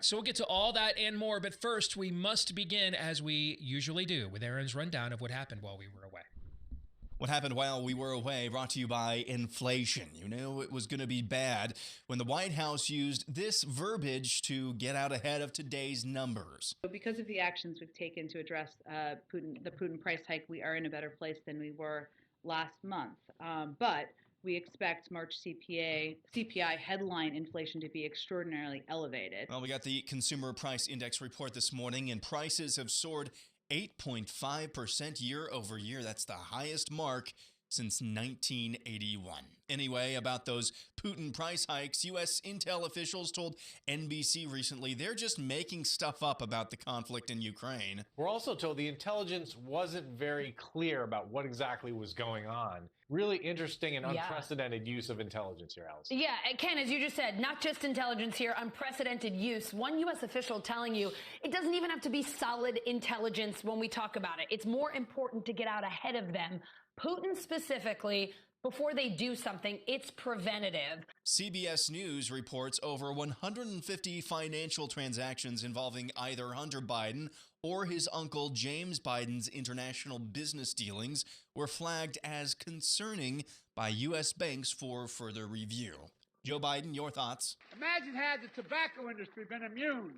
right, so we'll get to all that and more, but first we must begin, as we usually do, with Aaron's rundown of what happened while we were away. What happened while we were away, brought to you by inflation. You knew it was going to be bad when the White House used this verbiage to get out ahead of today's numbers. Because of the actions we've taken to address the Putin price hike, we are in a better place than we were last month. But we expect March CPI headline inflation to be extraordinarily elevated. Well, we got the Consumer Price Index report this morning, and prices have soared 8.5% year over year. That's the highest mark since 1981. Anyway, about those Putin price hikes, U.S. intel officials told NBC recently they're just making stuff up about the conflict in Ukraine. We're also told the intelligence wasn't very clear about what exactly was going on. Really interesting and unprecedented use of intelligence here, Allison. Yeah, Ken, as you just said, not just intelligence here, unprecedented use. One U.S. official telling you it doesn't even have to be solid intelligence when we talk about it. It's more important to get out ahead of them. Putin specifically, before they do something, it's preventative. CBS News reports over 150 financial transactions involving either Hunter Biden or his uncle James Biden's international business dealings were flagged as concerning by U.S. banks for further review. Joe Biden, your thoughts? Imagine had the tobacco industry been immune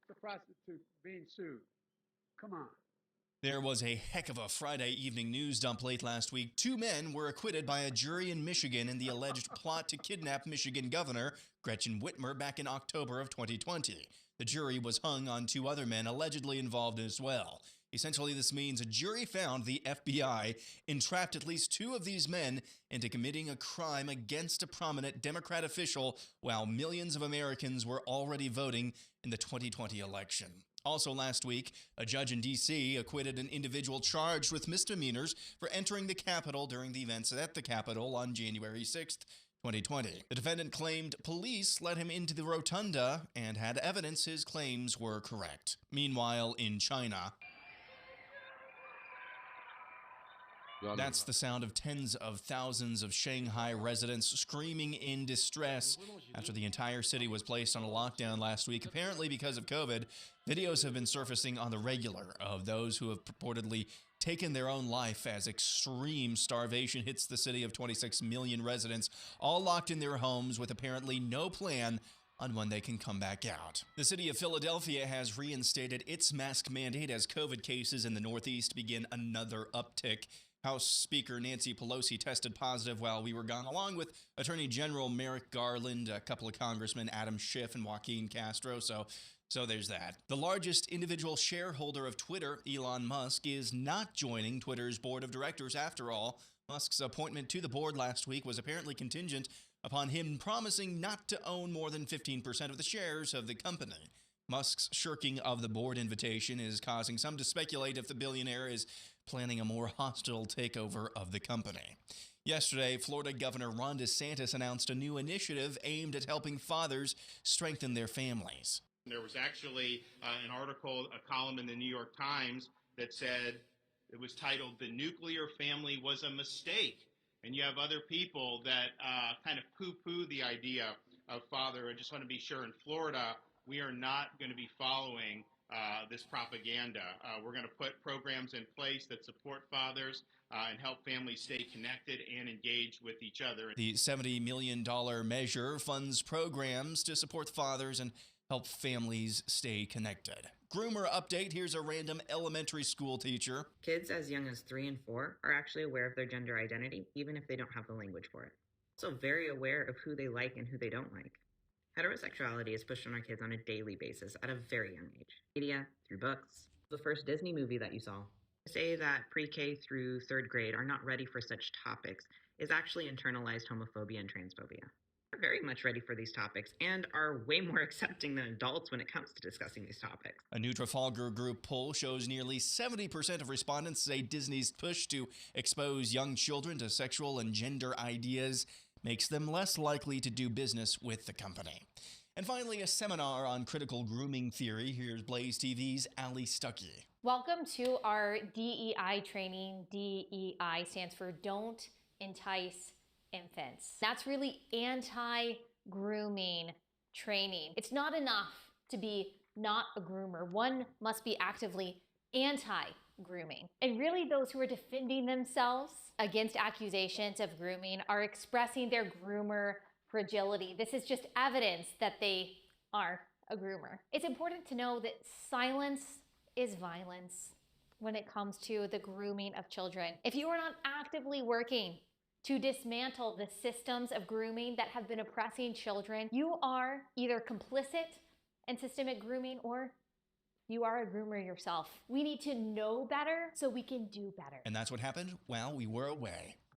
to prostitutes being sued. Come on. There was a heck of a Friday evening news dump late last week. 2 men were acquitted by a jury in Michigan in the alleged plot to kidnap Michigan Governor Gretchen Whitmer back in October of 2020. The jury was hung on 2 other men allegedly involved as well. Essentially, this means a jury found the FBI entrapped at least 2 of these men into committing a crime against a prominent Democrat official while millions of Americans were already voting in the 2020 election. Also last week, a judge in Deace acquitted an individual charged with misdemeanors for entering the Capitol during the events at the Capitol on January 6th, 2020. The defendant claimed police let him into the rotunda and had evidence his claims were correct. Meanwhile, in China, that's the sound of tens of thousands of Shanghai residents screaming in distress after the entire city was placed on a lockdown last week, apparently because of COVID. Videos have been surfacing on the regular of those who have purportedly taken their own life as extreme starvation hits the city of 26 million residents, all locked in their homes with apparently no plan on when they can come back out. The city of Philadelphia has reinstated its mask mandate as COVID cases in the Northeast begin another uptick. House Speaker Nancy Pelosi tested positive while we were gone, along with Attorney General Merrick Garland, a couple of congressmen, Adam Schiff and Joaquin Castro, so there's that. The largest individual shareholder of Twitter, Elon Musk, is not joining Twitter's board of directors after all. Musk's appointment to the board last week was apparently contingent upon him promising not to own more than 15% of the shares of the company. Musk's shirking of the board invitation is causing some to speculate if the billionaire is planning a more hostile takeover of the company. Yesterday, Florida Governor Ron DeSantis announced a new initiative aimed at helping fathers strengthen their families. There was actually an article, a column in the New York Times that said, it was titled, "The Nuclear Family Was a Mistake." And you have other people that kind of poo-poo the idea of father. I just want to be sure in Florida, we are not going to be following this propaganda. We're going to put programs in place that support fathers and help families stay connected and engaged with each other. The $70 million measure funds programs to support fathers and help families stay connected. Groomer update, here's a random elementary school teacher. Kids as young as 3 and 4 are actually aware of their gender identity, even if they don't have the language for it. Also very aware of who they like and who they don't like. Heterosexuality is pushed on our kids on a daily basis at a very young age. Media, through books. The first Disney movie that you saw. To say that pre-K through 3rd grade are not ready for such topics is actually internalized homophobia and transphobia. They're very much ready for these topics and are way more accepting than adults when it comes to discussing these topics. A new Trafalgar Group poll shows nearly 70% of respondents say Disney's push to expose young children to sexual and gender ideas makes them less likely to do business with the company. And finally, a seminar on critical grooming theory. Here's Blaze TV's Ali Stuckey. Welcome to our DEI training. DEI stands for Don't Entice Infants. That's really anti-grooming training. It's not enough to be not a groomer. One must be actively anti-grooming. And really, those who are defending themselves against accusations of grooming are expressing their groomer fragility. This is just evidence that they are a groomer. It's important to know that silence is violence when it comes to the grooming of children. If you are not actively working to dismantle the systems of grooming that have been oppressing children, you are either complicit in systemic grooming or you are a groomer yourself. We need to know better so we can do better. And that's what happened while we were away.